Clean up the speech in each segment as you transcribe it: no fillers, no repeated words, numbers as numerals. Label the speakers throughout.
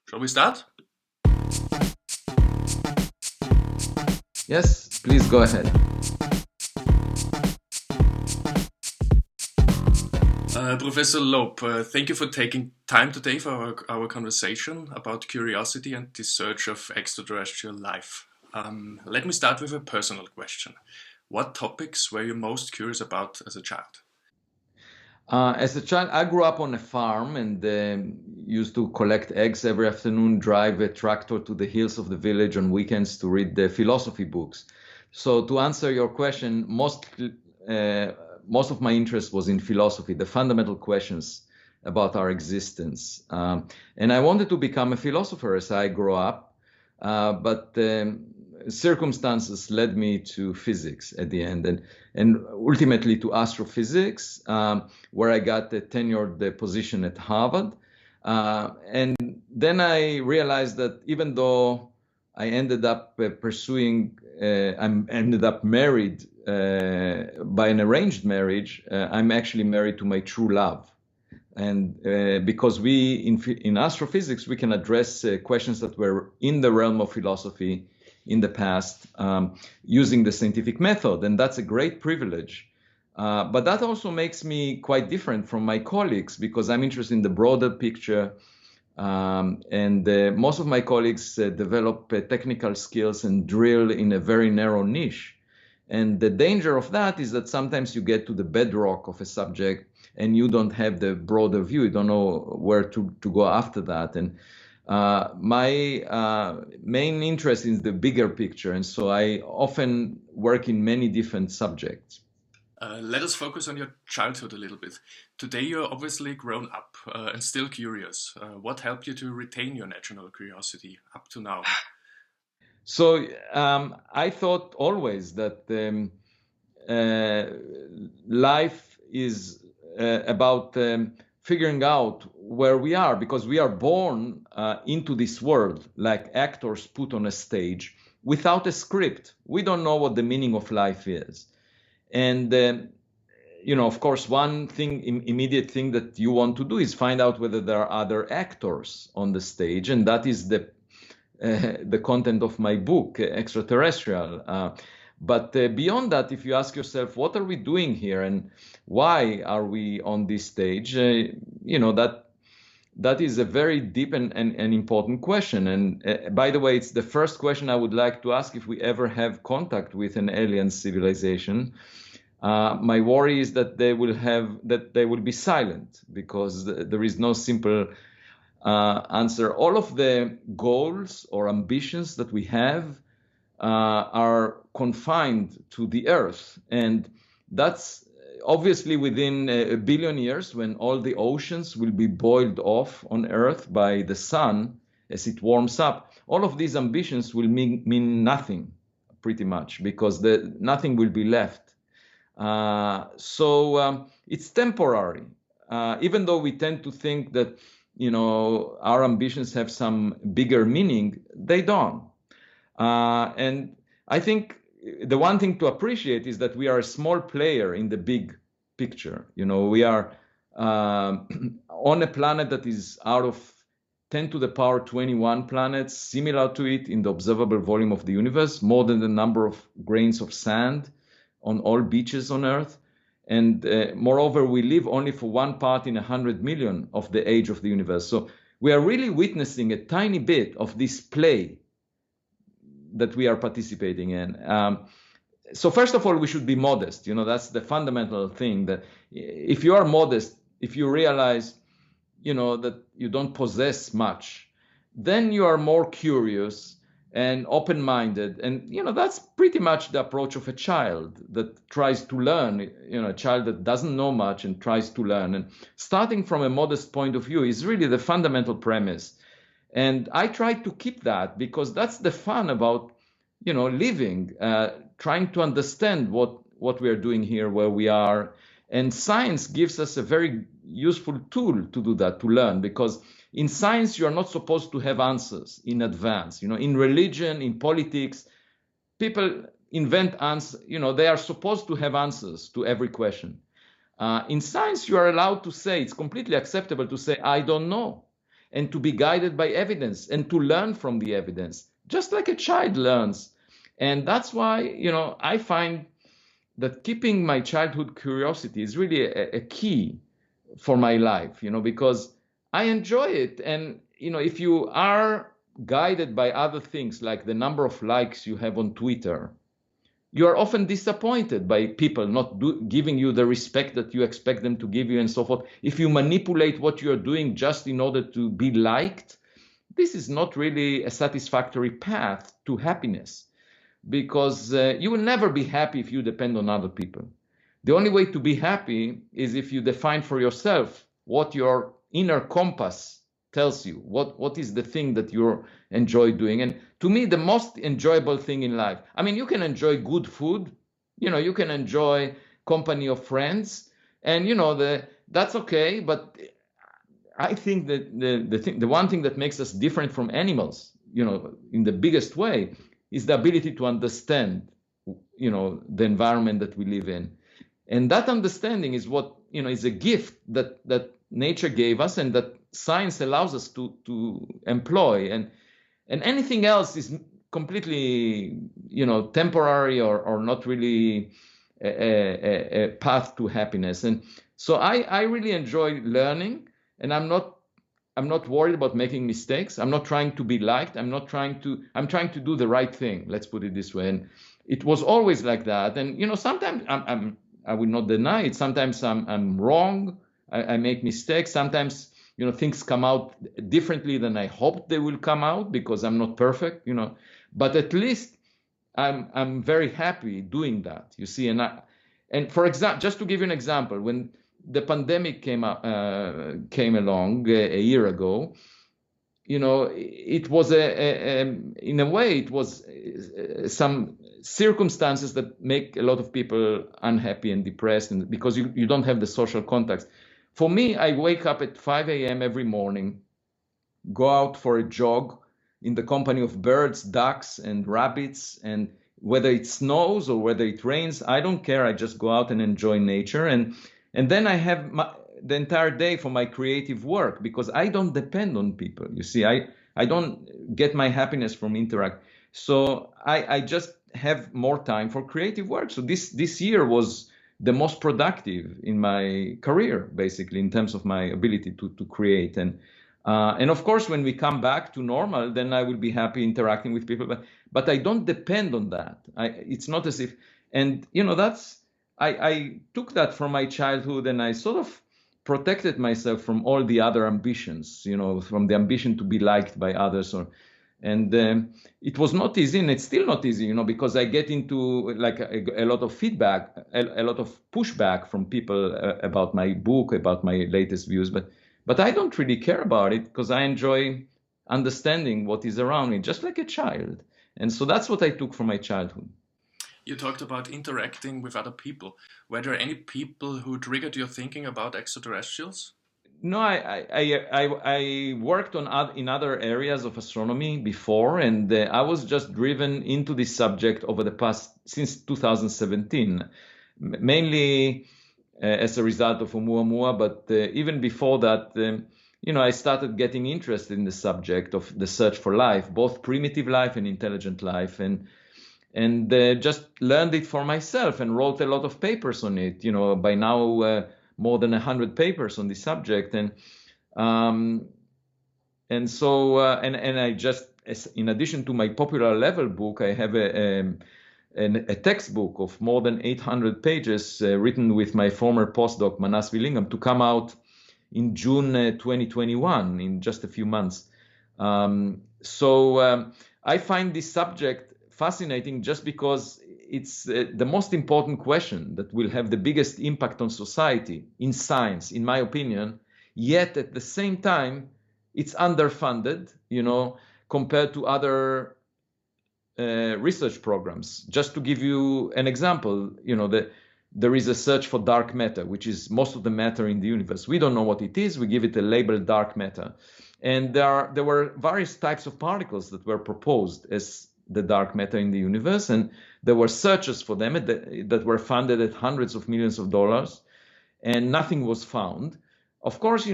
Speaker 1: Shall we start?
Speaker 2: Yes, please go ahead.
Speaker 1: Professor Loeb, thank you for taking time today for our conversation about curiosity and the search of extraterrestrial life. Let me start with a personal question. What topics were you most curious about as a child?
Speaker 2: As a child, I grew up on a farm and used to collect eggs every afternoon, drive a tractor to the hills of the village on weekends to read the philosophy books. So to answer your question, most of my interest was in philosophy, the fundamental questions about our existence. And I wanted to become a philosopher as I grew up, but circumstances led me to physics at the end, and ultimately to astrophysics, where I got a tenured position at Harvard. And then I realized that even though I ended up I ended up married by an arranged marriage, I'm actually married to my true love. And because in astrophysics, we can address questions that were in the realm of philosophy in the past using the scientific method. And that's a great privilege. But that also makes me quite different from my colleagues because I'm interested in the broader picture. And most of my colleagues develop technical skills and drill in a very narrow niche. And the danger of that is that sometimes you get to the bedrock of a subject and you don't have the broader view. You don't know where to go after that. And my main interest is the bigger picture. And so I often work in many different subjects.
Speaker 1: Let us focus on your childhood a little bit. Today you're obviously grown up and still curious. What helped you to retain your natural curiosity up to now?
Speaker 2: So I thought always that life is about figuring out where we are because we are born into this world like actors put on a stage without a script. We don't know what the meaning of life is. And of course, one thing, immediate thing that you want to do is find out whether there are other actors on the stage, and that is the content of my book, Extraterrestrial. But beyond that, if you ask yourself, what are we doing here and why are we on this stage? That is a very deep and important question. And by the way, it's the first question I would like to ask if we ever have contact with an alien civilization. My worry is that they will be silent because there is no simple answer. All of the goals or ambitions that we have are confined to the Earth. And that's obviously within a billion years when all the oceans will be boiled off on Earth by the sun as it warms up. All of these ambitions will mean nothing pretty much because nothing will be left. So it's temporary, even though we tend to think that our ambitions have some bigger meaning, they don't. And I think the one thing to appreciate is that we are a small player in the big picture. We are on a planet that is out of 10 to the power 21 planets, similar to it in the observable volume of the universe, more than the number of grains of sand on all beaches on Earth. And moreover, we live only for one part in 100 million of the age of the universe. So we are really witnessing a tiny bit of this play that we are participating in. So first of all, we should be modest. That's the fundamental thing, that if you are modest, if you realize, that you don't possess much, then you are more curious and open-minded. And, that's pretty much the approach of a child that tries to learn, a child that doesn't know much and tries to learn. And starting from a modest point of view is really the fundamental premise. And I try to keep that because that's the fun about, living, trying to understand what we are doing here, where we are. And science gives us a very useful tool to do that, to learn, because in science, you are not supposed to have answers in advance. In religion, in politics, people invent answers. They are supposed to have answers to every question. In science, you are allowed to say, it's completely acceptable to say, I don't know. and to be guided by evidence and to learn from the evidence, just like a child learns. And that's why, I find that keeping my childhood curiosity is really a key for my life, because I enjoy it. And, if you are guided by other things like the number of likes you have on Twitter, you are often disappointed by people not giving you the respect that you expect them to give you and so forth. If you manipulate what you're doing just in order to be liked, this is not really a satisfactory path to happiness, because you will never be happy if you depend on other people. The only way to be happy is if you define for yourself what your inner compass tells you, what is the thing that you enjoy doing. And to me, the most enjoyable thing in life, I mean, you can enjoy good food, you can enjoy company of friends, and that's okay. But I think that the one thing that makes us different from animals, in the biggest way, is the ability to understand, the environment that we live in. And that understanding is what, is a gift that nature gave us and that science allows us to employ. And anything else is completely, temporary or not really a path to happiness. And so I really enjoy learning, and I'm not worried about making mistakes. I'm not trying to be liked. I'm trying to do the right thing. Let's put it this way. And it was always like that. And, sometimes I will not deny it. Sometimes I'm wrong. I make mistakes. Sometimes, things come out differently than I hoped they will come out, because I'm not perfect, but at least I'm very happy doing that, you see. And for example, just to give you an example, when the pandemic came along a year ago, it was in a way, it was some circumstances that make a lot of people unhappy and depressed, and because you don't have the social contacts. For me, I wake up at 5 a.m. every morning, go out for a jog in the company of birds, ducks, and rabbits. And whether it snows or whether it rains, I don't care. I just go out and enjoy nature. And then I have the entire day for my creative work, because I don't depend on people. You see, I don't get my happiness from interact. So I just have more time for creative work. So this year was the most productive in my career, basically, in terms of my ability to create. And of course, when we come back to normal, then I will be happy interacting with people. But I don't depend on that. It's not as if, and I took that from my childhood, and I sort of protected myself from all the other ambitions, from the ambition to be liked by others, and it was not easy, and it's still not easy, because I get into like a lot of feedback, a lot of pushback from people about my book, about my latest views. But I don't really care about it, because I enjoy understanding what is around me, just like a child. And so that's what I took from my childhood.
Speaker 1: You talked about interacting with other people. Were there any people who triggered your thinking about extraterrestrials?
Speaker 2: No, I worked in other areas of astronomy before, and I was just driven into this subject over the past, since 2017, mainly as a result of Oumuamua, but even before that, I started getting interested in the subject of the search for life, both primitive life and intelligent life, and just learned it for myself and wrote a lot of papers on it. By now, more than 100 papers on the subject, and so I just, in addition to my popular level book, I have a textbook of more than 800 pages written with my former postdoc Manas Villingam, to come out in June 2021, in just a few months. So I find this subject fascinating just because it's the most important question that will have the biggest impact on society in science, in my opinion. Yet at the same time, it's underfunded, compared to other research programs. Just to give you an example, there is a search for dark matter, which is most of the matter in the universe. We don't know what it is. We give it a label dark matter. And there were various types of particles that were proposed as the dark matter in the universe, and there were searches for them that were funded at hundreds of millions of dollars, and nothing was found. Of course,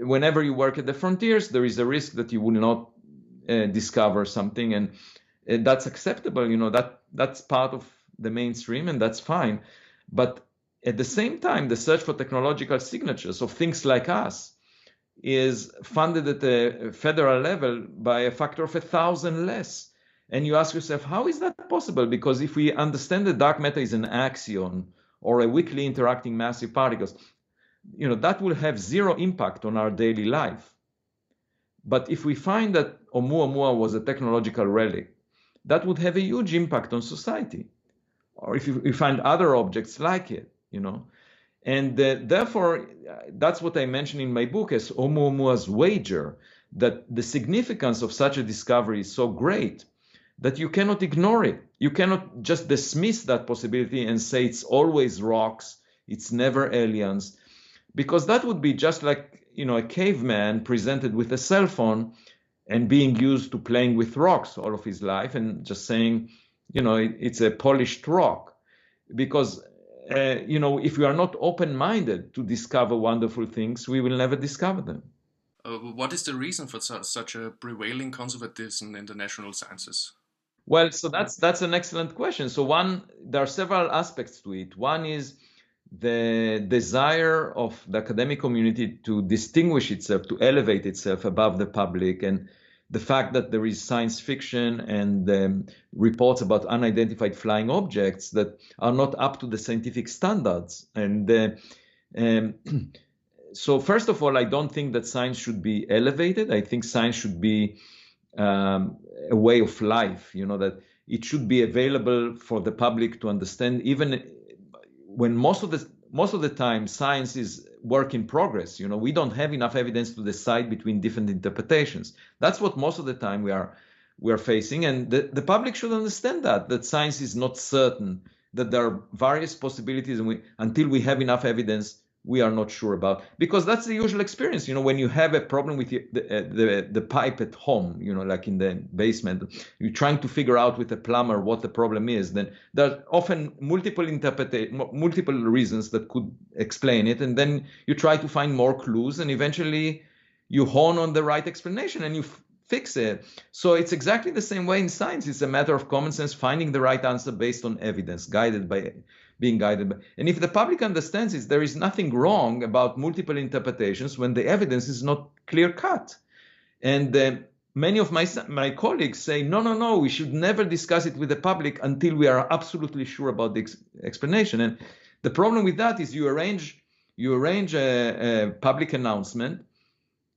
Speaker 2: whenever you work at the frontiers, there is a risk that you will not discover something, and that's acceptable. That's part of the mainstream, and that's fine. But at the same time, the search for technological signatures of things like us is funded at the federal level by a factor of 1,000 less. And you ask yourself, how is that possible? Because if we understand that dark matter is an axion or a weakly interacting massive particles, that will have zero impact on our daily life. But if we find that Oumuamua was a technological relic, that would have a huge impact on society. Or if we find other objects like it, And therefore, that's what I mentioned in my book as Oumuamua's wager, that the significance of such a discovery is so great that you cannot ignore it. You cannot just dismiss that possibility and say it's always rocks, it's never aliens, because that would be just like, a caveman presented with a cell phone and being used to playing with rocks all of his life and just saying, it's a polished rock. Because if we are not open-minded to discover wonderful things, we will never discover them.
Speaker 1: What is the reason for such a prevailing conservatism in the natural sciences?
Speaker 2: Well, so that's an excellent question. So there are several aspects to it. One is the desire of the academic community to distinguish itself, to elevate itself above the public, and the fact that there is science fiction and reports about unidentified flying objects that are not up to the scientific standards. And so first of all, I don't think that science should be elevated. I think science should be a way of life, that it should be available for the public to understand, even when most of the time science is work in progress. We don't have enough evidence to decide between different interpretations. That's what most of the time we are facing, and the public should understand that science is not certain, that there are various possibilities, and until we have enough evidence, we are not sure about, because that's the usual experience. When you have a problem with the pipe at home, like in the basement, you're trying to figure out with a plumber what the problem is, then there are often multiple reasons that could explain it, and then you try to find more clues, and eventually you hone on the right explanation and you fix it. So it's exactly the same way in science. It's a matter of common sense, finding the right answer based on evidence, being guided by. And if the public understands it, there is nothing wrong about multiple interpretations when the evidence is not clear cut. And many of my colleagues say, no, we should never discuss it with the public until we are absolutely sure about the explanation. And the problem with that is you arrange a public announcement,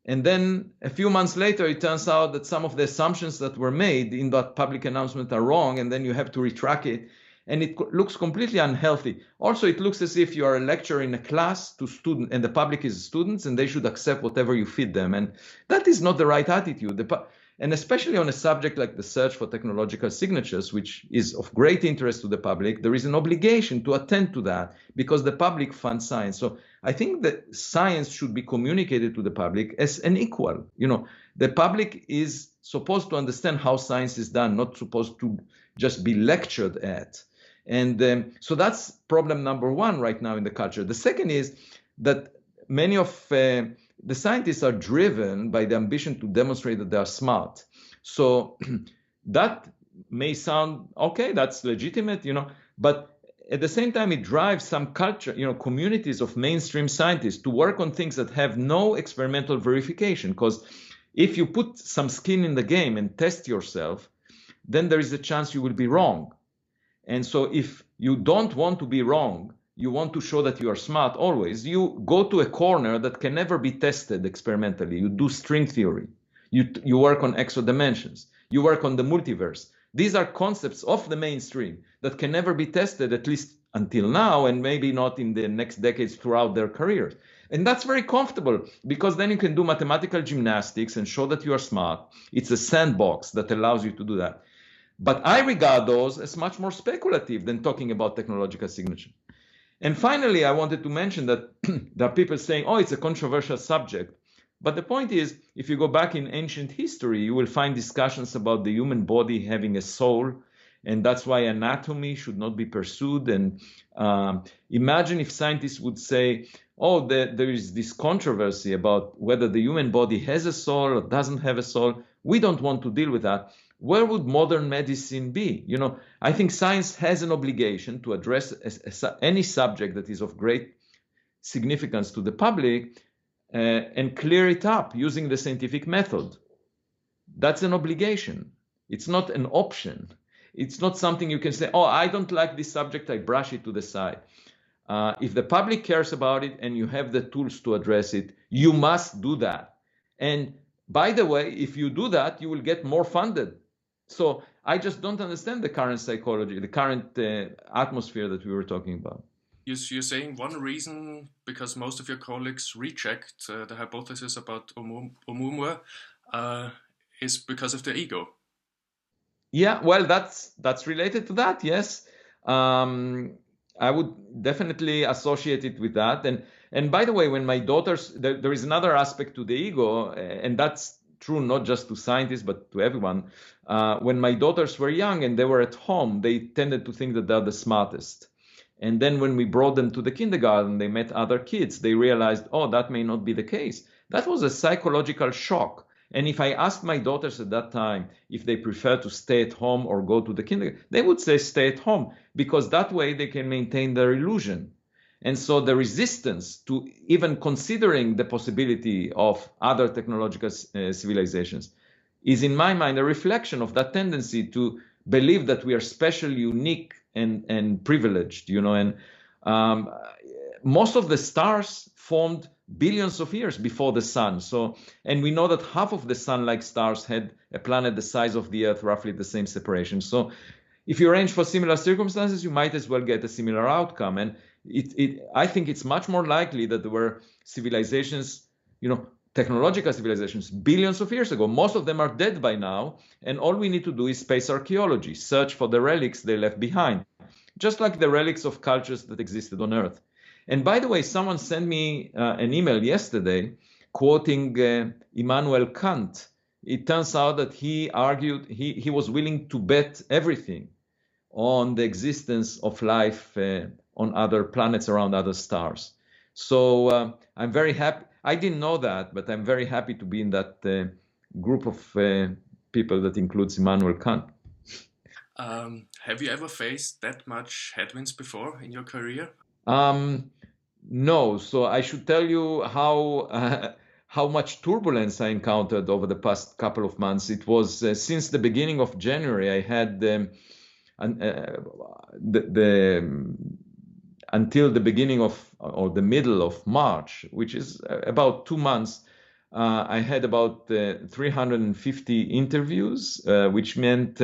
Speaker 2: and then a few months later, it turns out that some of the assumptions that were made in that public announcement are wrong, and then you have to retrack it. And it looks completely unhealthy. Also, it looks as if you are a lecturer in a class to students, and the public is students, and they should accept whatever you feed them. And that is not the right attitude. And especially on a subject like the search for technological signatures, which is of great interest to the public, there is an obligation to attend to that because the public funds science. So I think that science should be communicated to the public as an equal. The public is supposed to understand how science is done, not supposed to just be lectured at. And so that's problem number one right now in the culture. The second is that many of the scientists are driven by the ambition to demonstrate that they are smart. So that may sound okay, that's legitimate, but at the same time, it drives some culture, communities of mainstream scientists to work on things that have no experimental verification. Because if you put some skin in the game and test yourself, then there is a chance you will be wrong. And so if you don't want to be wrong, you want to show that you are smart always, you go to a corner that can never be tested experimentally. You do string theory. You work on extra dimensions. You work on the multiverse. These are concepts of the mainstream that can never be tested, at least until now, and maybe not in the next decades throughout their careers. And that's very comfortable because then you can do mathematical gymnastics and show that you are smart. It's a sandbox that allows you to do that. But I regard those as much more speculative than talking about technological signature. And finally, I wanted to mention that there are people saying, oh, it's a controversial subject. But the point is, if you go back in ancient history, you will find discussions about the human body having a soul and that's why anatomy should not be pursued. And imagine if scientists would say, oh, there is this controversy about whether the human body has a soul or doesn't have a soul. We don't want to deal with that. Where would modern medicine be? I think science has an obligation to address any subject that is of great significance to the public and clear it up using the scientific method. That's an obligation. It's not an option. It's not something you can say, oh, I don't like this subject, I brush it to the side. If the public cares about it and you have the tools to address it, you must do that. And by the way, if you do that, you will get more funded. So I just don't understand the current psychology, the current atmosphere that we were talking about.
Speaker 1: You're saying one reason, because most of your colleagues reject the hypothesis about Oumuamua, is because of their ego.
Speaker 2: Yeah, well, that's related to that, yes. I would definitely associate it with that. And by the way, when my daughters, there is another aspect to the ego, and that's true not just to scientists, but to everyone. When my daughters were young and they were at home, they tended to think that they're the smartest. And then when we brought them to the kindergarten, they met other kids. They realized, oh, that may not be the case. That was a psychological shock. And if I asked my daughters at that time if they prefer to stay at home or go to the kindergarten, they would say stay at home, because that way they can maintain their illusion. And so the resistance to even considering the possibility of other technological civilizations is, in my mind, a reflection of that tendency to believe that we are special, unique, and privileged. And most of the stars formed billions of years before the sun. And we know that half of the sun-like stars had a planet the size of the Earth, roughly the same separation. So if you arrange for similar circumstances, you might as well get a similar outcome. And I think it's much more likely that there were civilizations, technological civilizations, billions of years ago. Most of them are dead by now. And all we need to do is space archaeology, search for the relics they left behind, just like the relics of cultures that existed on Earth. And by the way, someone sent me an email yesterday quoting Immanuel Kant. It turns out that he argued, he was willing to bet everything on the existence of life on other planets around other stars. So I'm very happy. I didn't know that, but I'm very happy to be in that group of people that includes Immanuel Kant.
Speaker 1: Have you ever faced that much headwinds before in your career?
Speaker 2: No. So I should tell you how much turbulence I encountered over the past couple of months. It was since the beginning of January. I had until the beginning of, or the middle of March, which is about 2 months, I had about 350 interviews, which meant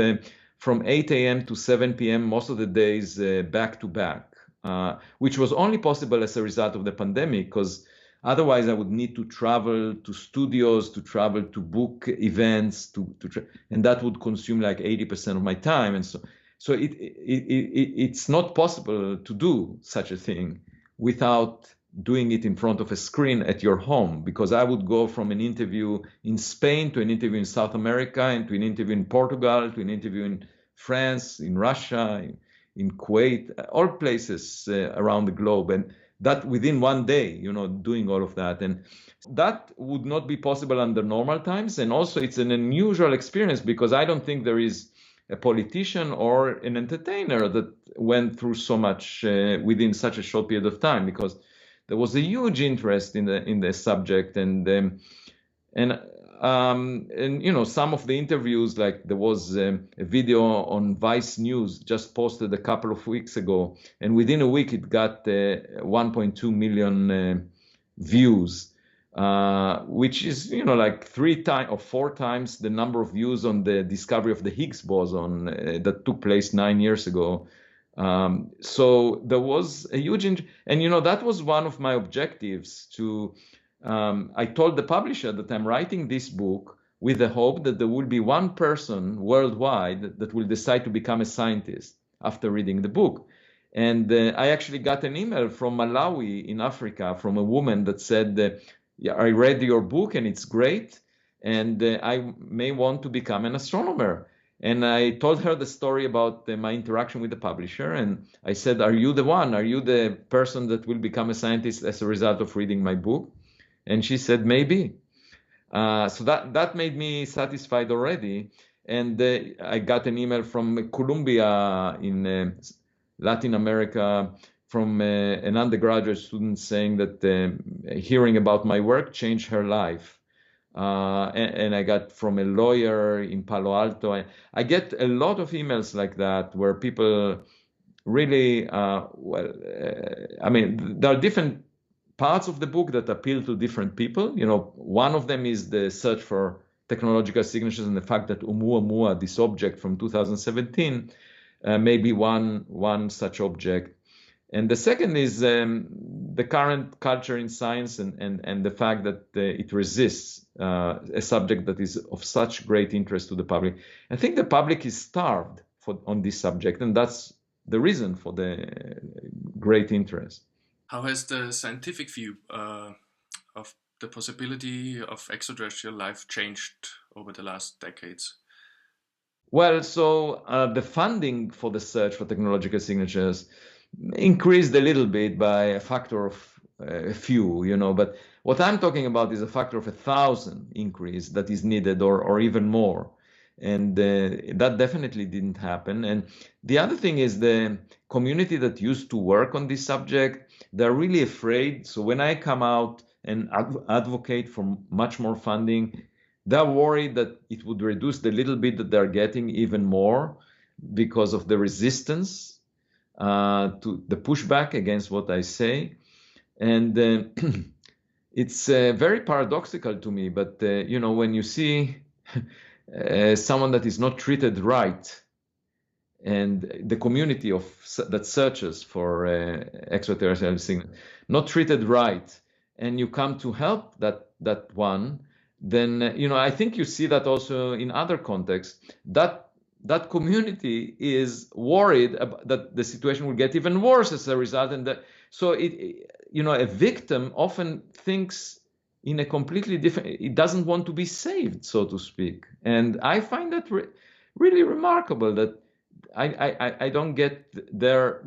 Speaker 2: from 8 a.m. to 7 p.m. most of the days back to back. Which was only possible as a result of the pandemic, because otherwise I would need to travel to studios, to travel to book events, and that would consume like 80% of my time. And so it's not possible to do such a thing without doing it in front of a screen at your home, because I would go from an interview in Spain to an interview in South America, and to an interview in Portugal, to an interview in France, in Russia, in Kuwait, all places around the globe, and that within one day, doing all of that. And that would not be possible under normal times. And also it's an unusual experience, because I don't think there is a politician or an entertainer that went through so much within such a short period of time, because there was a huge interest in the subject. And some of the interviews, like there was a video on Vice News just posted a couple of weeks ago, and within a week it got 1.2 million views, which is like 3 times or 4 times the number of views on the discovery of the Higgs boson that took place 9 years ago. So there was a huge and that was one of my objectives to. I told the publisher that I'm writing this book with the hope that there will be one person worldwide that will decide to become a scientist after reading the book. And I actually got an email from Malawi in Africa from a woman that said, yeah, I read your book and it's great, and I may want to become an astronomer. And I told her the story about my interaction with the publisher. And I said, are you the one? Are you the person that will become a scientist as a result of reading my book? And she said, maybe. So that made me satisfied already. And I got an email from Columbia in Latin America from an undergraduate student saying that hearing about my work changed her life. And I got from a lawyer in Palo Alto. I get a lot of emails like that where people really, I mean, there are different parts of the book that appeal to different people. You know, one of them is the search for technological signatures and the fact that Oumuamua, this object from 2017, may be one such object. And the second is the current culture in science and the fact that it resists a subject that is of such great interest to the public. I think the public is starved on this subject, and that's the reason for the great interest.
Speaker 1: How has the scientific view of the possibility of extraterrestrial life changed over the last decades?
Speaker 2: Well, so the funding for the search for technological signatures increased a little bit by a factor of a few, you know, but what I'm talking about is a factor of 1,000 increase that is needed or even more. And that definitely didn't happen. And the other thing is the community that used to work on this subject, they're really afraid. So when I come out and advocate for much more funding, they're worried that it would reduce the little bit that they're getting even more because of the resistance to the pushback against what I say. And it's very paradoxical to me, but you know, when you see someone that is not treated right, and the community of that searches for extraterrestrial signals not treated right, and you come to help that one, then you know, I think you see that also in other contexts, that community is worried that the situation will get even worse as a result, and that so you know, a victim often thinks in a completely different, it doesn't want to be saved, so to speak. And I find that really remarkable that I don't get their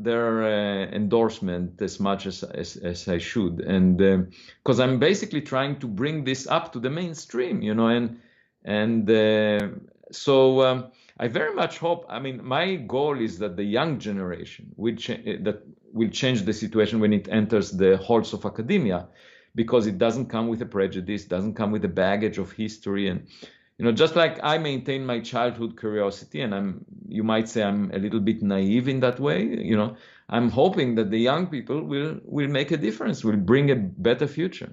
Speaker 2: endorsement as much as I should, and because I'm basically trying to bring this up to the mainstream, you know, and so I very much hope. I mean, my goal is that the young generation that will change the situation when it enters the halls of academia, because it doesn't come with a prejudice, doesn't come with a baggage of history. And you know, just like I maintain my childhood curiosity, and you might say I'm a little bit naive in that way, you know, I'm hoping that the young people will make a difference, will bring a better future.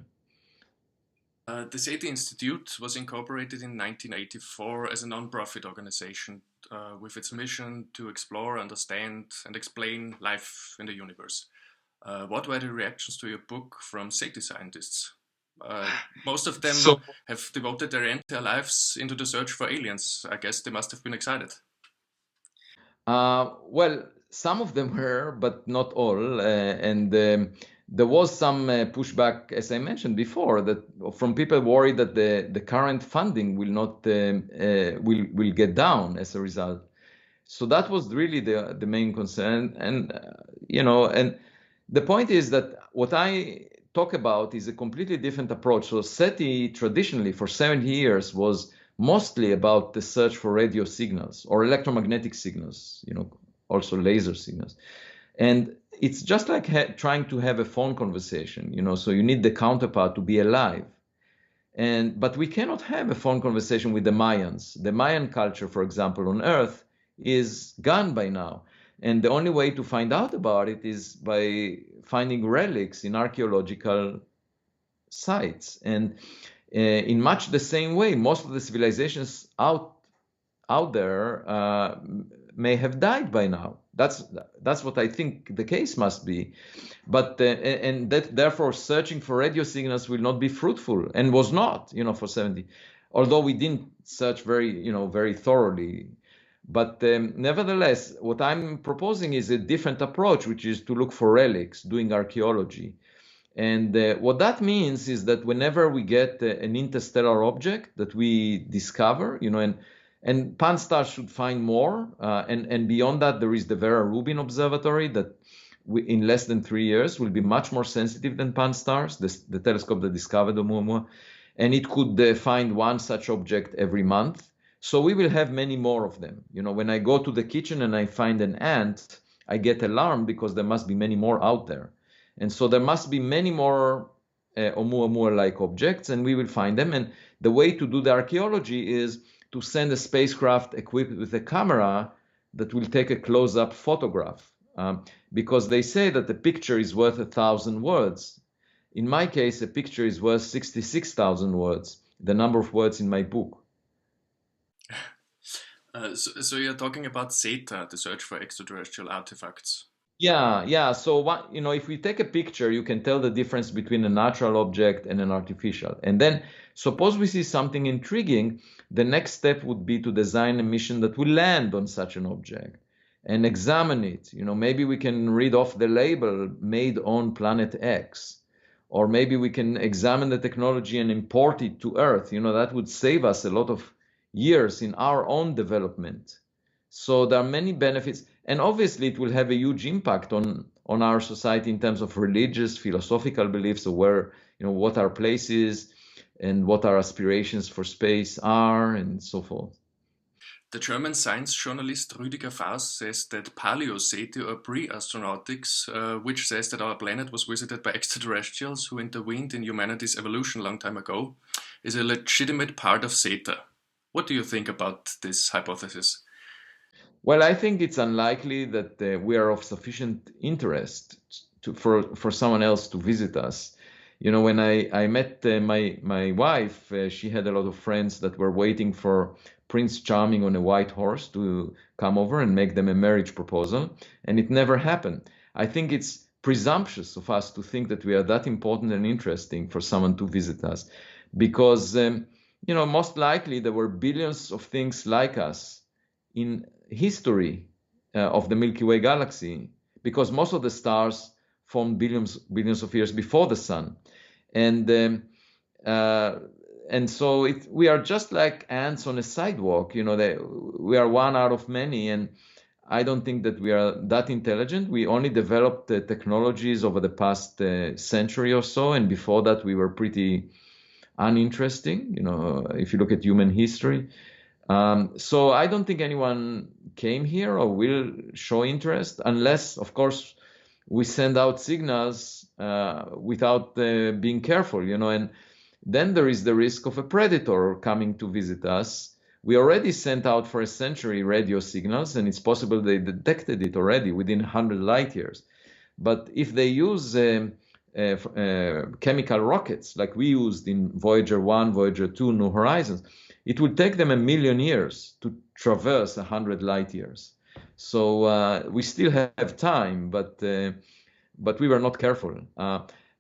Speaker 1: The SETI Institute was incorporated in 1984 as a non-profit organization with its mission to explore, understand, and explain life in the universe. What were the reactions to your book from SETI scientists? Most of them have devoted their entire lives into the search for aliens. I guess they must have been excited.
Speaker 2: Well, some of them were, but not all. And there was some pushback, as I mentioned before, that from people worried that the current funding will not will get down as a result. So that was really the main concern. And you know, and the point is that what I talk about is a completely different approach. So SETI traditionally for 70 years was mostly about the search for radio signals or electromagnetic signals, you know, also laser signals. And it's just like trying to have a phone conversation, you know, so you need the counterpart to be alive. But we cannot have a phone conversation with the Mayans. The Mayan culture, for example, on Earth is gone by now. And the only way to find out about it is by finding relics in archaeological sites. And in much the same way, most of the civilizations out there may have died by now. That's what I think the case must be. But and that therefore searching for radio signals will not be fruitful, and was not, you know, for 70. Although we didn't search very thoroughly. But nevertheless, what I'm proposing is a different approach, which is to look for relics, doing archaeology. And what that means is that whenever we get an interstellar object that we discover, you know, And Pan-STARRS should find more. And beyond that, there is the Vera Rubin Observatory that in less than 3 years will be much more sensitive than Pan-STARRS, the telescope that discovered Oumuamua. And it could find one such object every month. So we will have many more of them. You know, when I go to the kitchen and I find an ant, I get alarmed because there must be many more out there. And so there must be many more Oumuamua-like objects, and we will find them. And the way to do the archaeology is to send a spacecraft equipped with a camera that will take a close-up photograph. Because they say that a picture is worth 1,000 words. In my case, a picture is worth 66,000 words, the number of words in my book.
Speaker 1: So you're talking about SETA, the search for extraterrestrial artifacts.
Speaker 2: Yeah. So what, if we take a picture, you can tell the difference between a natural object and an artificial. And then suppose we see something intriguing, the next step would be to design a mission that will land on such an object and examine it. Maybe we can read off the label made on planet X, or maybe we can examine the technology and import it to Earth. That would save us a lot of years in our own development. So there are many benefits, and obviously it will have a huge impact on our society in terms of religious, philosophical beliefs of where, what our place is and what our aspirations for space are and so forth.
Speaker 1: The German science journalist Rüdiger Faas says that paleo-SETI or Preastronautics, which says that our planet was visited by extraterrestrials who intervened in humanity's evolution a long time ago, is a legitimate part of SETA. What do you think about this hypothesis?
Speaker 2: Well, I think it's unlikely that we are of sufficient interest for someone else to visit us. When I met my wife, she had a lot of friends that were waiting for Prince Charming on a white horse to come over and make them a marriage proposal, and it never happened. I think it's presumptuous of us to think that we are that important and interesting for someone to visit us, because most likely there were billions of things like us in history of the Milky Way galaxy, because most of the stars formed billions of years before the sun, and so we are just like ants on a sidewalk. We are one out of many, and I don't think that we are that intelligent. We only developed the technologies over the past century or so, and before that we were pretty uninteresting, if you look at human history. So I don't think anyone came here or will show interest unless, of course, we send out signals without being careful, and then there is the risk of a predator coming to visit us. We already sent out for a century radio signals, and it's possible they detected it already within 100 light years. But if they use chemical rockets like we used in Voyager 1, Voyager 2, New Horizons, it would take them 1,000,000 years to traverse 100 light years. So we still have time, but we were not careful.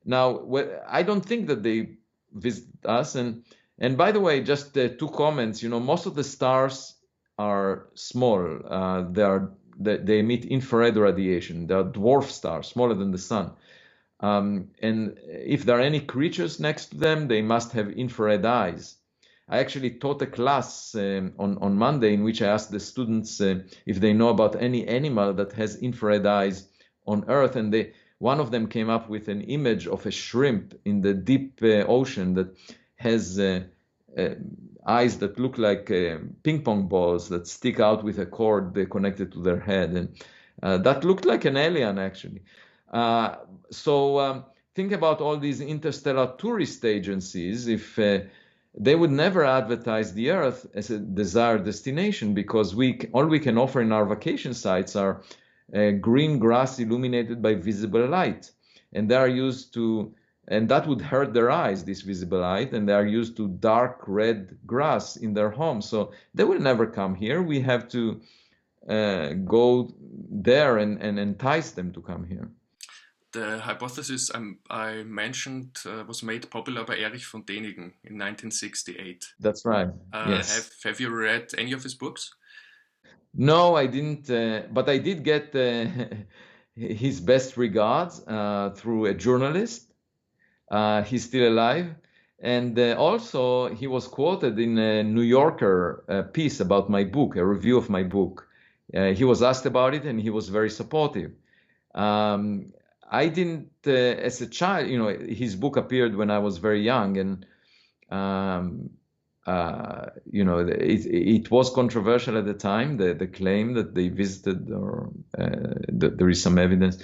Speaker 2: Now, I don't think that they visit us. And by the way, just 2 comments. Most of the stars are small. They emit infrared radiation. They are dwarf stars, smaller than the sun. And if there are any creatures next to them, they must have infrared eyes. I actually taught a class on Monday in which I asked the students if they know about any animal that has infrared eyes on Earth, and one of them came up with an image of a shrimp in the deep ocean that has eyes that look like ping pong balls that stick out with a cord connected to their head, and that looked like an alien actually. So think about all these interstellar tourist agencies. If they would never advertise the Earth as a desired destination, because all we can offer in our vacation sites are green grass illuminated by visible light, and they are used to, and that would hurt their eyes, this visible light, and they are used to dark red grass in their homes. So they will never come here. We have to go there and entice them to come here.
Speaker 1: The hypothesis I mentioned was made popular by Erich von Däniken in 1968.
Speaker 2: That's right. Yes.
Speaker 1: Have you read any of his books?
Speaker 2: No, I didn't, but I did get his best regards through a journalist. He's still alive, And also, he was quoted in a New Yorker piece about my book, a review of my book. He was asked about it, and he was very supportive. I didn't, as a child, his book appeared when I was very young, and it was controversial at the time, the claim that they visited, or that there is some evidence.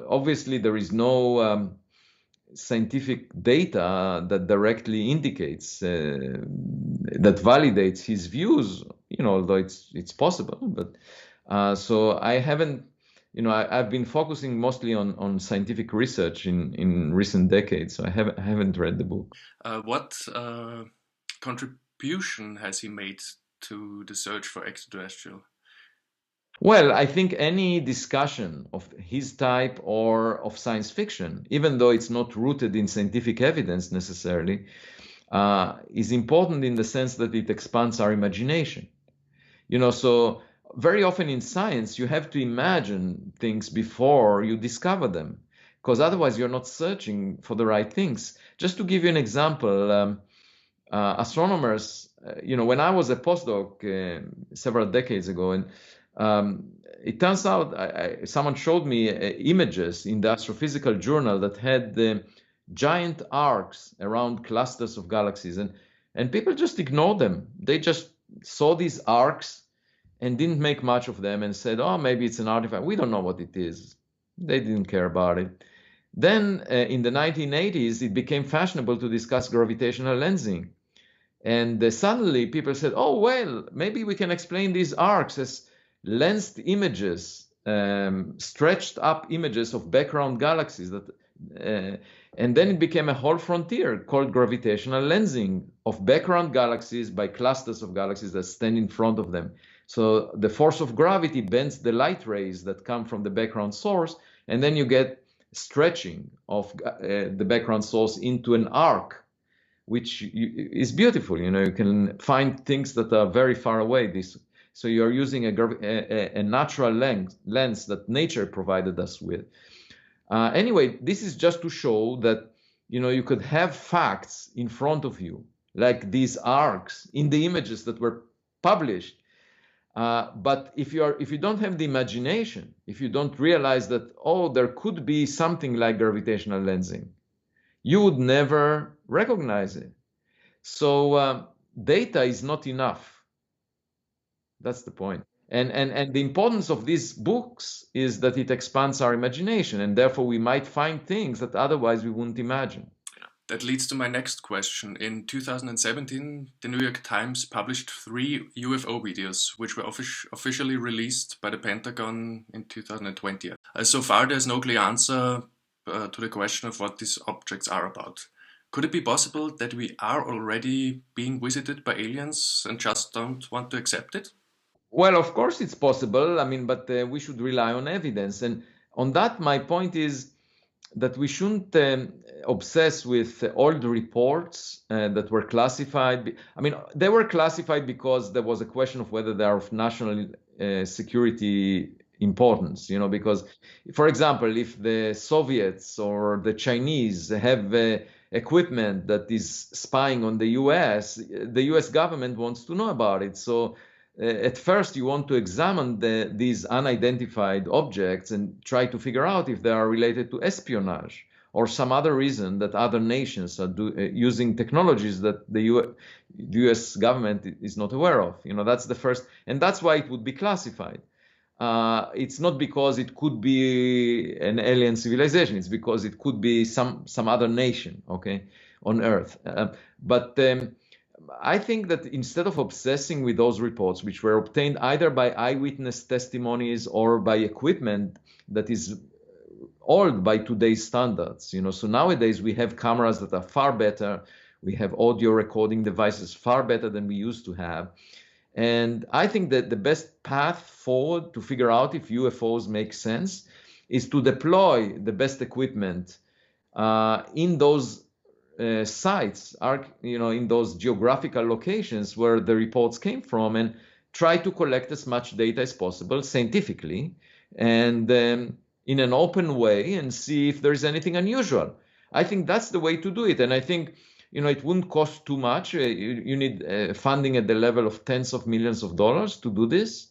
Speaker 2: Obviously there is no scientific data that directly indicates, that validates his views, although it's possible. But so I haven't, I've been focusing mostly on scientific research in recent decades, so I haven't read the book.
Speaker 1: What contribution has he made to the search for extraterrestrial?
Speaker 2: Well, I think any discussion of his type or of science fiction, even though it's not rooted in scientific evidence necessarily, is important in the sense that it expands our imagination. So very often in science, you have to imagine things before you discover them, because otherwise you're not searching for the right things. Just to give you an example, astronomers, when I was a postdoc several decades ago, and it turns out someone showed me images in the Astrophysical Journal that had giant arcs around clusters of galaxies, and people just ignored them. They just saw these arcs and didn't make much of them and said, oh, maybe it's an artifact. We don't know what it is. They didn't care about it. Then in the 1980s, it became fashionable to discuss gravitational lensing. And suddenly people said, oh, well, maybe we can explain these arcs as lensed images, stretched up images of background galaxies. And then it became a whole frontier called gravitational lensing of background galaxies by clusters of galaxies that stand in front of them. So the force of gravity bends the light rays that come from the background source, and then you get stretching of the background source into an arc, which is beautiful. You can find things that are very far away. So you're using a natural lens that nature provided us with. Anyway, this is just to show that you could have facts in front of you, like these arcs in the images that were published. But if you don't have the imagination, if you don't realize that, oh, there could be something like gravitational lensing, you would never recognize it. So data is not enough. That's the point. And the importance of these books is that it expands our imagination, and therefore we might find things that otherwise we wouldn't imagine.
Speaker 1: That leads to my next question. In 2017, the New York Times published 3 UFO videos, which were officially released by the Pentagon in 2020. So far, there's no clear answer to the question of what these objects are about. Could it be possible that we are already being visited by aliens and just don't want to accept it?
Speaker 2: Well, of course it's possible. But we should rely on evidence. And on that, my point is that we shouldn't obsess with old reports that were classified. They were classified because there was a question of whether they are of national security importance, because, for example, if the Soviets or the Chinese have equipment that is spying on the US government wants to know about it. So at first you want to examine these unidentified objects and try to figure out if they are related to espionage or some other reason that other nations are using technologies that the US government is not aware of. That's the first, and that's why it would be classified. It's not because it could be an alien civilization. It's because it could be some other nation, okay, on Earth. But I think that instead of obsessing with those reports, which were obtained either by eyewitness testimonies or by equipment that is old by today's standards, so nowadays we have cameras that are far better. We have audio recording devices far better than we used to have. And I think that the best path forward to figure out if UFOs make sense is to deploy the best equipment in those sites, in those geographical locations where the reports came from, and try to collect as much data as possible scientifically and in an open way and see if there's anything unusual. I think that's the way to do it. And I think, it wouldn't cost too much. You need funding at the level of tens of millions of dollars to do this.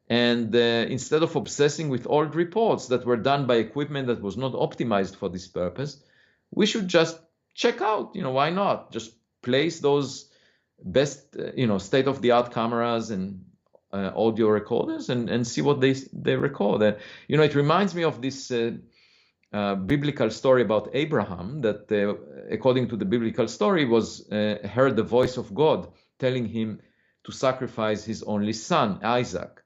Speaker 2: And instead of obsessing with old reports that were done by equipment that was not optimized for this purpose, we should just check out, why not? Just place those best, state-of-the-art cameras and audio recorders and see what they record. And, it reminds me of this biblical story about Abraham that, according to the biblical story, was heard the voice of God telling him to sacrifice his only son, Isaac.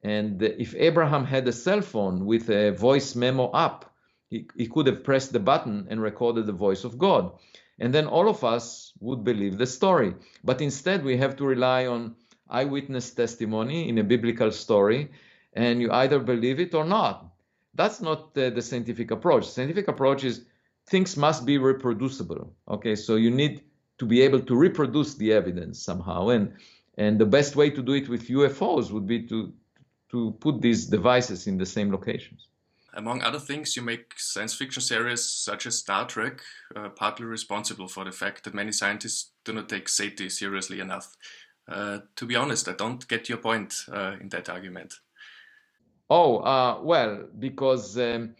Speaker 2: And if Abraham had a cell phone with a voice memo app, he could have pressed the button and recorded the voice of God. And then all of us would believe the story. But instead, we have to rely on eyewitness testimony in a biblical story, and you either believe it or not. That's not the scientific approach. The scientific approach is things must be reproducible. Okay, so you need to be able to reproduce the evidence somehow. And the best way to do it with UFOs would be to put these devices in the same locations.
Speaker 1: Among other things, you make science fiction series such as Star Trek, partly responsible for the fact that many scientists do not take SETI seriously enough. To be honest, I don't get your point in that argument.
Speaker 2: Well, because the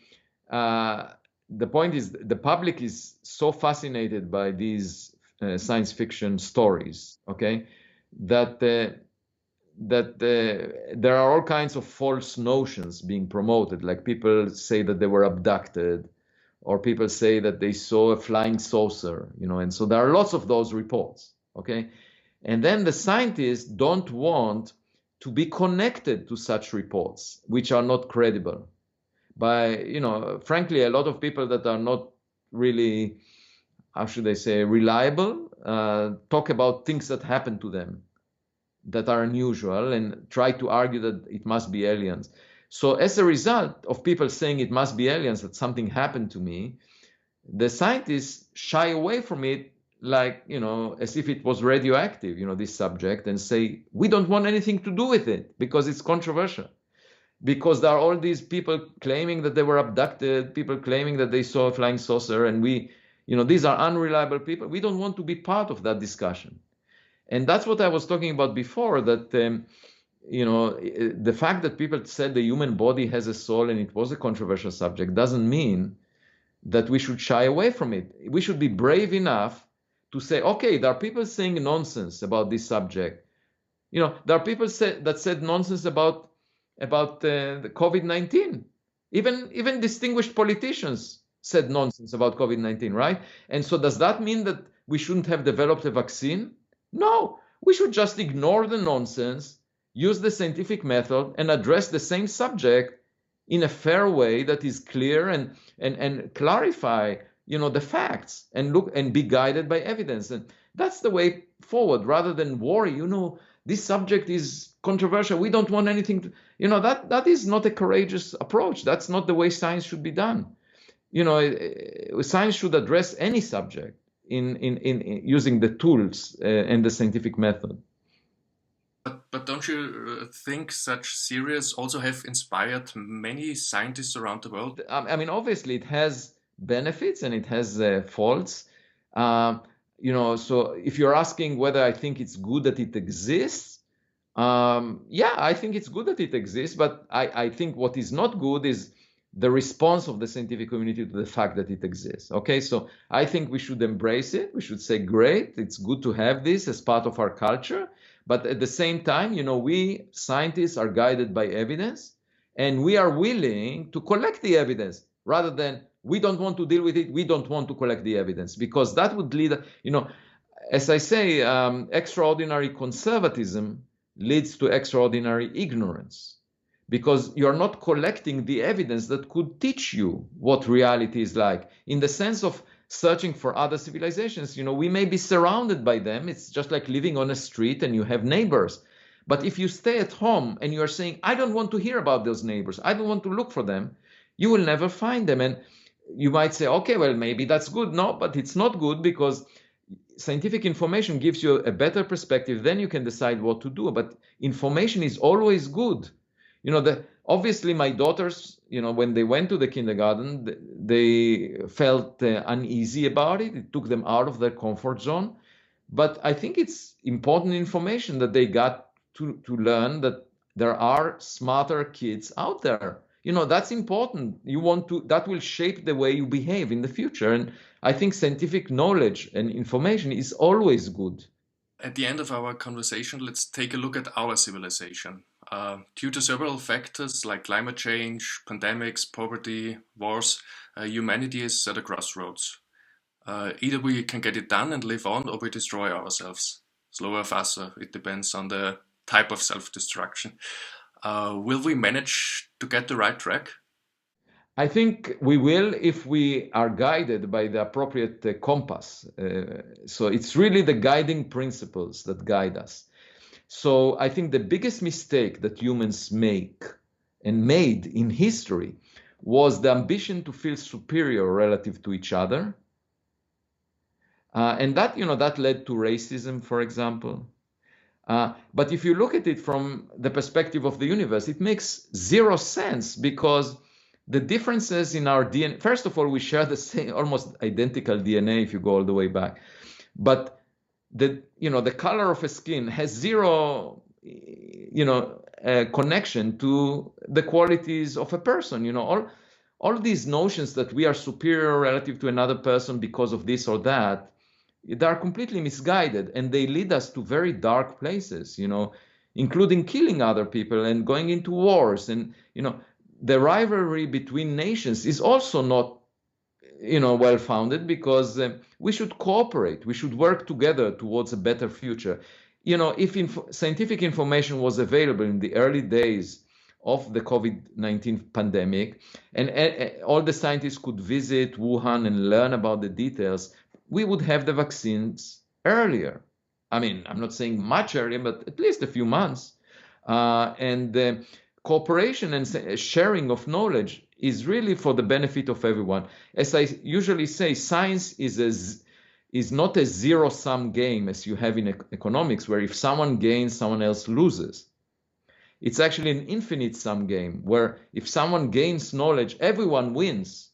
Speaker 2: point is the public is so fascinated by these science fiction stories, okay, that there are all kinds of false notions being promoted. Like people say that they were abducted, or people say that they saw a flying saucer, and so there are lots of those reports, okay? And then the scientists don't want to be connected to such reports, which are not credible. Frankly, a lot of people that are not really, how should I say, reliable, talk about things that happen to them that are unusual and try to argue that it must be aliens. So as a result of people saying it must be aliens, that something happened to me, the scientists shy away from it like, as if it was radioactive, this subject, and say, we don't want anything to do with it because it's controversial. Because there are all these people claiming that they were abducted, people claiming that they saw a flying saucer, and these are unreliable people. We don't want to be part of that discussion. And that's what I was talking about before, that, the fact that people said the human body has a soul and it was a controversial subject doesn't mean that we should shy away from it. We should be brave enough to say, okay, there are people saying nonsense about this subject. There are people that said nonsense about the COVID-19. Even distinguished politicians said nonsense about COVID-19, right? And so does that mean that we shouldn't have developed a vaccine? No, we should just ignore the nonsense, use the scientific method, and address the same subject in a fair way that is clear and clarify, the facts and look and be guided by evidence. And that's the way forward, rather than worry, this subject is controversial. We don't want anything to, that is not a courageous approach. That's not the way science should be done. Science should address any subject in using the tools and the scientific method.
Speaker 1: But don't you think such series also have inspired many scientists around the world?
Speaker 2: Obviously it has benefits and it has faults. So if you're asking whether I think it's good that it exists, yeah, I think it's good that it exists, but I think what is not good is the response of the scientific community to the fact that it exists. Okay, so I think we should embrace it. We should say, great, it's good to have this as part of our culture. But at the same time, we scientists are guided by evidence, and we are willing to collect the evidence rather than we don't want to deal with it. We don't want to collect the evidence, because that would lead, as I say, extraordinary conservatism leads to extraordinary ignorance. Because you're not collecting the evidence that could teach you what reality is like. In the sense of searching for other civilizations, we may be surrounded by them. It's just like living on a street and you have neighbors. But if you stay at home and you're saying, I don't want to hear about those neighbors, I don't want to look for them, you will never find them. And you might say, okay, well, maybe that's good. No, but it's not good, because scientific information gives you a better perspective. Then you can decide what to do. But information is always good. Obviously, my daughters, when they went to the kindergarten, they felt uneasy about it. It took them out of their comfort zone. But I think it's important information that they got to learn that there are smarter kids out there. That's important. That will shape the way you behave in the future. And I think scientific knowledge and information is always good.
Speaker 1: At the end of our conversation, let's take a look at our civilization. Due to several factors like climate change, pandemics, poverty, wars, humanity is at a crossroads. Either we can get it done and live on, or we destroy ourselves. Slower, faster, it depends on the type of self-destruction. Will we manage to get the right track?
Speaker 2: I think we will if we are guided by the appropriate compass. So it's really the guiding principles that guide us. So I think the biggest mistake that humans make and made in history was the ambition to feel superior relative to each other. And that led to racism, for example. But if you look at it from the perspective of the universe, it makes zero sense, because the differences in our DNA, first of all, we share the same, almost identical DNA if you go all the way back. But the color of a skin has zero, connection to the qualities of a person. All these notions that we are superior relative to another person because of this or that, they are completely misguided, and they lead us to very dark places, including killing other people and going into wars. And, the rivalry between nations is also not, well-founded, because we should cooperate. We should work together towards a better future. If scientific information was available in the early days of the COVID-19 pandemic, and all the scientists could visit Wuhan and learn about the details, we would have the vaccines earlier. I mean, I'm not saying much earlier, but at least a few months. And cooperation and sharing of knowledge is really for the benefit of everyone. As I usually say, science is not a zero-sum game as you have in economics, where if someone gains, someone else loses. It's actually an infinite-sum game, where if someone gains knowledge, everyone wins.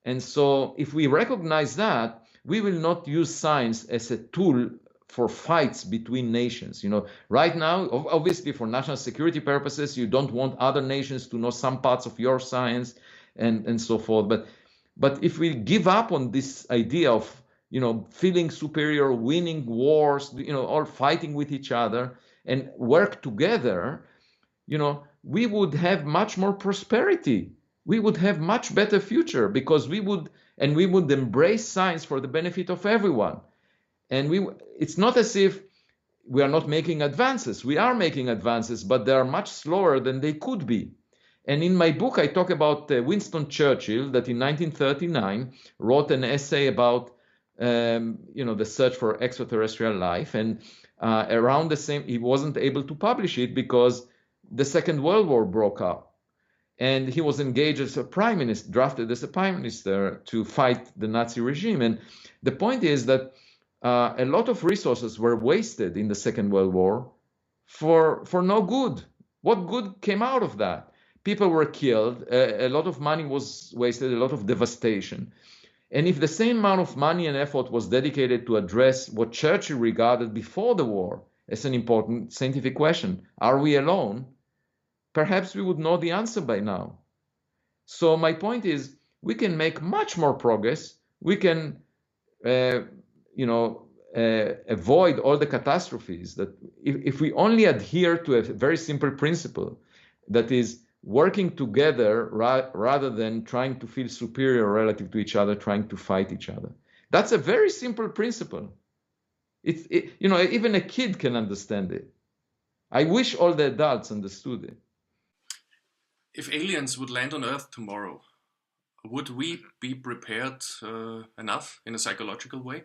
Speaker 2: And so if we recognize that, we will not use science as a tool for fights between nations. Right now, obviously for national security purposes, you don't want other nations to know some parts of your science and so forth. But if we give up on this idea of, feeling superior, winning wars, all fighting with each other, and work together, we would have much more prosperity. We would have much better future, because we would embrace science for the benefit of everyone. And it's not as if we are not making advances. We are making advances, but they are much slower than they could be. And in my book, I talk about Winston Churchill, that in 1939 wrote an essay about the search for extraterrestrial life. And around the same, he wasn't able to publish it because the Second World War broke out. And he was engaged as a prime minister, drafted as a prime minister to fight the Nazi regime. And the point is that a lot of resources were wasted in the Second World War for no good. What good came out of that? People were killed, a lot of money was wasted, a lot of devastation. And if the same amount of money and effort was dedicated to address what Churchill regarded before the war as an important scientific question, are we alone? Perhaps we would know the answer by now. So my point is, we can make much more progress. We can avoid all the catastrophes, that if we only adhere to a very simple principle, that is working together rather than trying to feel superior relative to each other, trying to fight each other. That's a very simple principle. Even a kid can understand it. I wish all the adults understood it.
Speaker 1: If aliens would land on Earth tomorrow, would we be prepared enough in a psychological way?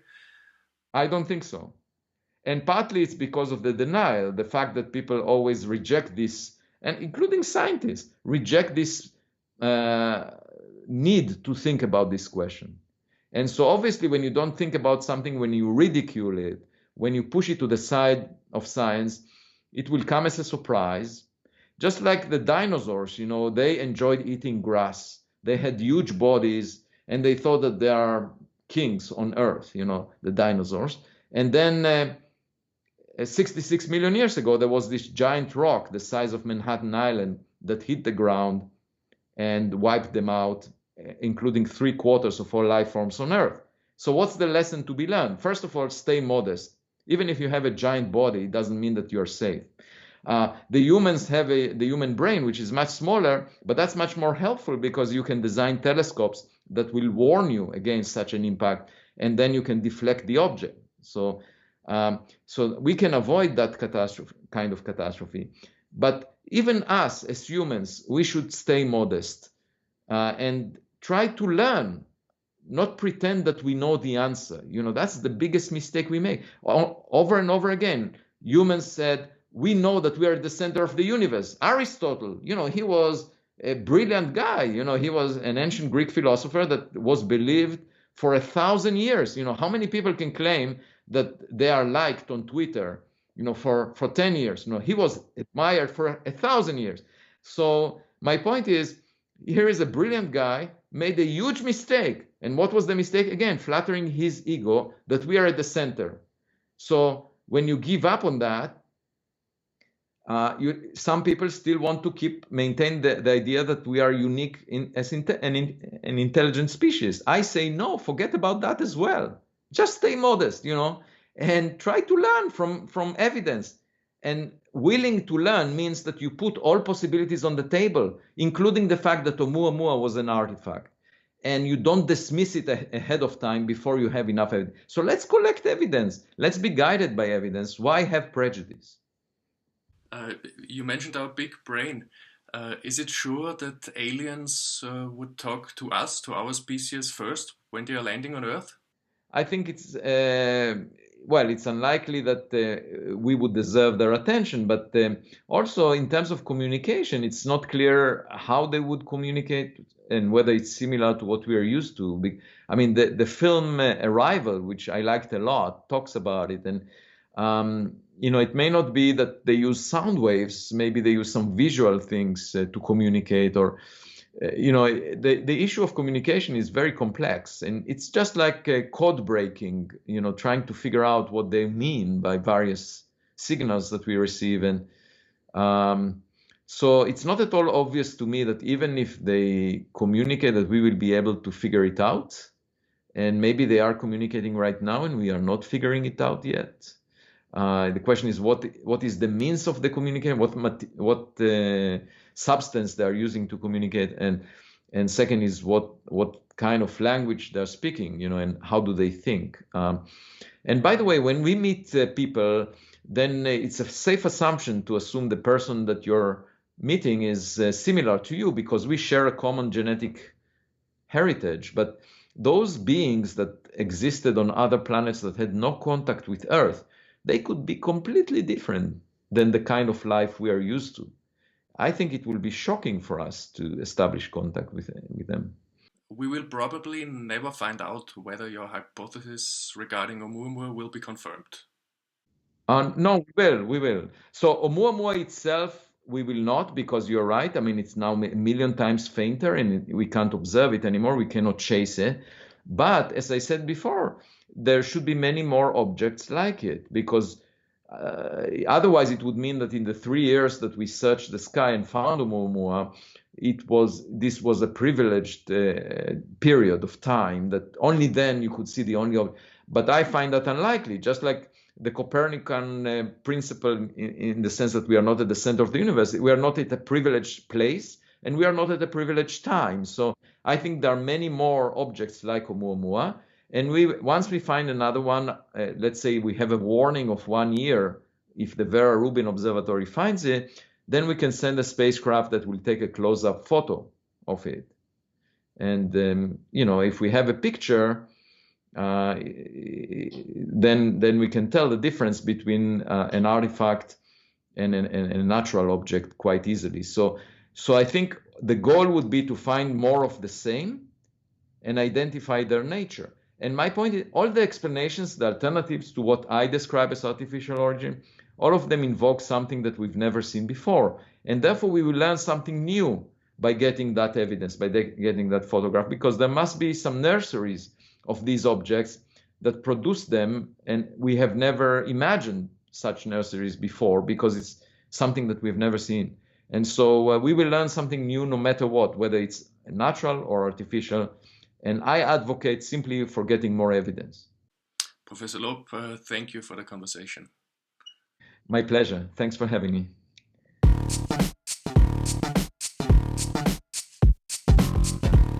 Speaker 2: I don't think so. And partly it's because of the denial, the fact that people always reject this, and including scientists, reject this need to think about this question. And so obviously when you don't think about something, when you ridicule it, when you push it to the side of science, it will come as a surprise. Just like the dinosaurs, they enjoyed eating grass. They had huge bodies and they thought that they are kings on earth, the dinosaurs. And then 66 million years ago, there was this giant rock the size of Manhattan Island that hit the ground and wiped them out, including 3/4 of all life forms on Earth. So what's the lesson to be learned? First of all, stay modest. Even if you have a giant body, it doesn't mean that you're safe. The humans have the human brain, which is much smaller, but that's much more helpful because you can design telescopes that will warn you against such an impact, and then you can deflect the object. So we can avoid that kind of catastrophe. But even us as humans, we should stay modest and try to learn, not pretend that we know the answer. That's the biggest mistake we make. Over and over again, humans said, we know that we are at the center of the universe. Aristotle, he was a brilliant guy. He was an ancient Greek philosopher that was believed for 1,000 years. How many people can claim that they are liked on Twitter, for 10 years? He was admired for 1,000 years. So my point is, here is a brilliant guy, made a huge mistake. And what was the mistake? Again, flattering his ego that we are at the center. So when you give up on that, some people still want to maintain the idea that we are unique as an intelligent species. I say no, forget about that as well. Just stay modest, and try to learn from evidence. And willing to learn means that you put all possibilities on the table, including the fact that Oumuamua was an artifact. And you don't dismiss it ahead of time before you have enough evidence. So let's collect evidence. Let's be guided by evidence. Why have prejudice?
Speaker 1: You mentioned our big brain. Is it sure that aliens would talk to us, to our species first, when they are landing on Earth?
Speaker 2: I think it's unlikely that we would deserve their attention, but also in terms of communication, it's not clear how they would communicate and whether it's similar to what we are used to. I mean, the film Arrival, which I liked a lot, talks about it, and it may not be that they use sound waves, maybe they use some visual things to communicate, or the issue of communication is very complex, and it's just like code breaking, trying to figure out what they mean by various signals that we receive. And so it's not at all obvious to me that even if they communicate, that we will be able to figure it out. And maybe they are communicating right now and we are not figuring it out yet. The question is, what is the means of the communication? What substance they are using to communicate, and second is what kind of language they're speaking, and how do they think? And by the way, when we meet people, then it's a safe assumption to assume the person that you're meeting is similar to you, because we share a common genetic heritage. But those beings that existed on other planets that had no contact with Earth, they could be completely different than the kind of life we are used to. I think it will be shocking for us to establish contact with them.
Speaker 1: We will probably never find out whether your hypothesis regarding Oumuamua will be confirmed.
Speaker 2: No, we will. So Oumuamua itself, we will not, because you're right. I mean, it's now a million times fainter and we can't observe it anymore. We cannot chase it. But as I said before, there should be many more objects like it, because otherwise it would mean that in the 3 years that we searched the sky and found Oumuamua, this was a privileged period of time that only then you could see the only object. But I find that unlikely, just like the Copernican principle in the sense that we are not at the center of the universe. We are not at a privileged place and we are not at a privileged time. So I think there are many more objects like Oumuamua. And once we find another one, let's say we have a warning of 1 year, if the Vera Rubin Observatory finds it, then we can send a spacecraft that will take a close-up photo of it. And if we have a picture, then we can tell the difference between an artifact and a natural object quite easily. So I think the goal would be to find more of the same and identify their nature. And my point is, all the explanations, the alternatives to what I describe as artificial origin, all of them invoke something that we've never seen before. And therefore, we will learn something new by getting that evidence, by getting that photograph, because there must be some nurseries of these objects that produce them, and we have never imagined such nurseries before because it's something that we've never seen. And so we will learn something new no matter what, whether it's natural or artificial. And I advocate simply for getting more evidence.
Speaker 1: Professor Loeb, thank you for the conversation.
Speaker 2: My pleasure. Thanks for having me.